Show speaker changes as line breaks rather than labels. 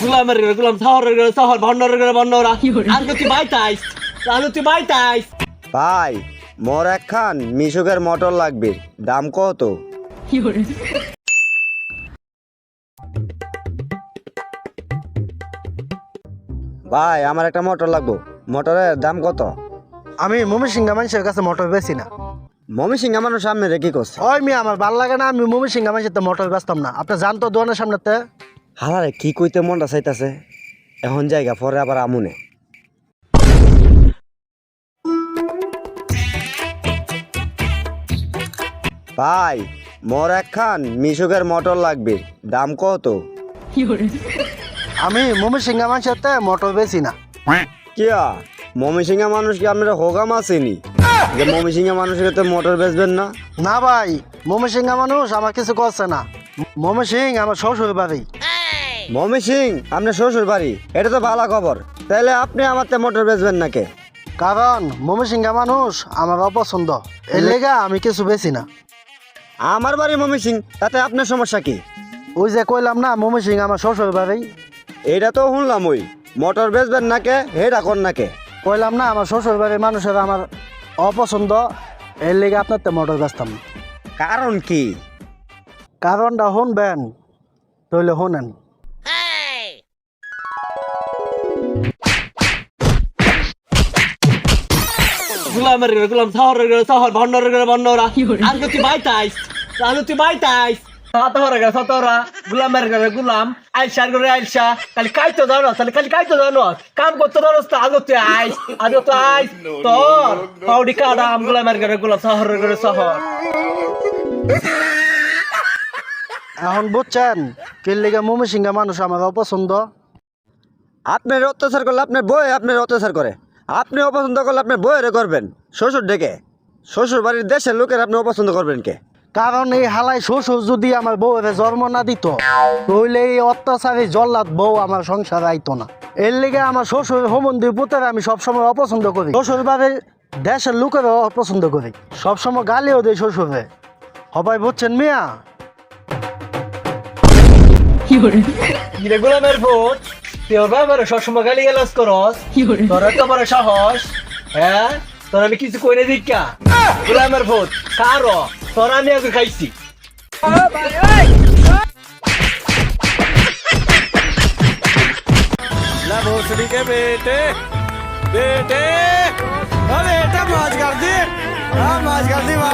গুলামের গুলাম শহর ভন্ডরা আজকে তুই বাইতাইস
ভাই মোর একখান মিশুকের মোটর লাগবে, দাম কত? ভাই আমার একটা মোটর লাগবো, মোটরের দাম কত?
আমি ময়মনসিংহ মানুষের কাছে মোটর বেশি না।
ময়মনসিংহ মানুষ সামনে রেখে করছে।
ওই মেয়ে আমার ভালো লাগে না, আমি ময়মনসিংহ মানুষের তো মোটর বেচতাম না। আপনি জানতো দোকানের সামনেতে
হালারে কি কইতে মনটা চাইতাছে, এখন জায়গা পরে আবার আমুনে। ভাই মোর একখান মিশুকের মোটর লাগবে, দাম কত?
আমি ময়মনসিংহ মানুষের তে মোটর বেশি না।
কিয়া ময়মনসিংহ মানুষ কি আপনারা হোগাম আসেনি যে ময়মনসিংহ মানুষের তো মোটর বেচবেন না?
না ভাই, ময়মনসিংহ মানুষ আমার কিছু করছে না। ময়মনসিংহ আমার শ্বশুর বাড়ি।
ময়মনসিং আপনার শ্বশুর বাড়ি, এটা তো ভালো খবর। তাহলে আপনি আমার তে মোটর বেচবেন না কে?
কারণ ময়মনসিংহ মানুষ আমার অপছন্দ, এর লেগা আমি কিছু বেশি না।
আমার বাড়ি ময়মনসিং, তাতে আপনার সমস্যা কি?
ওই যে কইলাম না ময়মনসিংহ আমার শ্বশুর বাড়ি,
এটা তো শুনলাম। ওই মোটর বেচবেন না কে, হেটা কর না কে?
কইলাম না আমার শ্বশুর বাড়ির মানুষের আমার অপছন্দ, এর লেগে আপনার তো মোটর বেচতাম না।
কারণ কি?
কারণটা শুনবেন, তাহলে শুনেন।
গুলাম শহর ভন্ডরা আজকে তুই বাইতাইস গুলাম আইসার করে আইসা খালি কাইতো জানো কাম করতে জানো আজকে তুই আইস তোর পাউডি কাদাম গুলামের গুলাম শহর
এখন বুঝছেন কি লেগে ময়মনসিংহ মানুষ আমার অপছন্দ।
আপনার অত্যাচার করলে আপনার বই আপনার অত্যাচার করে, আপনি অপছন্দ করলে আপনার বইয়ের করবেন শ্বশুর ডেকে। শ্বশুর বাড়ির দেশের লোকের আপনি অপছন্দ করবেন কে?
কারণ এই হালাই শ্বশুর যদি আমার বউরে জন্ম না দিত, তাহলে এই অত্যাচারী জল্লাদ বউ আমার সংসার আইতো না। এর লেগে আমার শ্বশুর সম্বন্ধী পুতের আমি সবসময় অপছন্দ করি। শ্বশুর বাড়ির দেশের লোকেরও অপছন্দ করি, সবসময় গালিও দেয় শ্বশুরে। সবাই বুঝছেন মিয়া?
গুলামের ভোট তুই বাবার সবসময় গালি গালাজ করস, তোর এত বড় সাহস, হ্যাঁ? তোর আমি কিছু কইরে দিকা গুলামের ভোট কারো তোর আমি আগে খাইছি।
भोसड़ी के बेटे बेटे अरे बेटा मौज कर दी, हाँ मौज कर दी।